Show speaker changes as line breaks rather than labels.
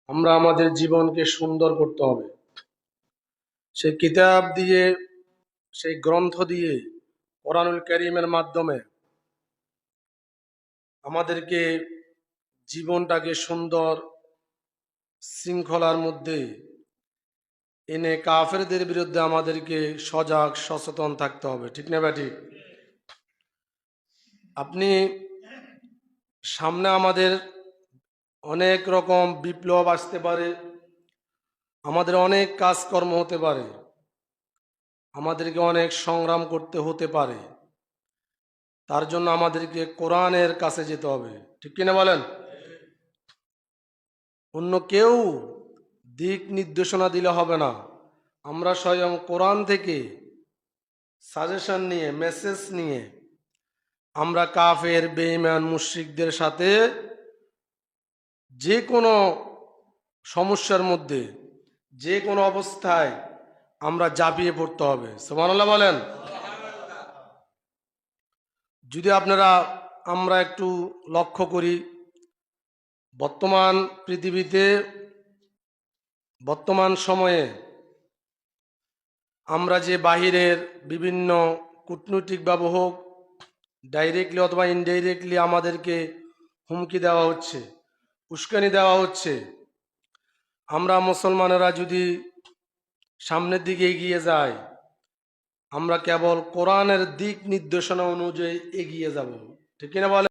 আমরা আমাদের জীবনকে সুন্দর করতে হবে। সেই কিতাব দিয়ে, সেই গ্রন্থ দিয়ে, কোরআনুল কারীমের মাধ্যমে আমাদেরকে জীবনটাকে সুন্দর শৃঙ্খলার মধ্যে এনে কাফেরদের বিরুদ্ধে আমাদেরকে সজাগ সচেতন থাকতে হবে। ঠিক না ব্যাটি? আপনি সামনে আমাদের অনেক রকম বিপ্লব আসতে পারে, আমাদের অনেক কাজকর্ম হতে পারে, আমাদেরকে অনেক সংগ্রাম করতে হতে পারে। তার জন্য আমাদেরকে কোরআনের কাছে যেতে হবে। ঠিক কিনা বলেন? অন্য কেউ দিক নির্দেশনা দিলে হবে না, আমরা স্বয়ং কোরআন থেকে সাজেশন নিয়ে, মেসেজ নিয়ে আমরা কাফের, বেঈমান, মুশরিকদের সাথে যে কোনো সমস্যার মধ্যে, যে কোনো অবস্থায় আমরা ঝাঁপিয়ে পড়তে হবে। সুবহানাল্লাহ বলেন। যদি আমরা একটু লক্ষ্য করি, বর্তমান পৃথিবীতে, বর্তমান সময়ে আমরা যে বাহিরের বিভিন্ন কূটনৈতিক ব্যবহার হোক, ডাইরেক্টলি অথবা ইনডাইরেক্টলি আমাদেরকে হুমকি দেওয়া হচ্ছে, উস্কানি দেওয়া হচ্ছে, আমরা মুসলমানেরা যদি সামনের দিকে এগিয়ে যাই, আমরা কেবল কোরআনের দিক নির্দেশনা অনুযায়ী এগিয়ে যাব। ঠিক কিনা বলেন?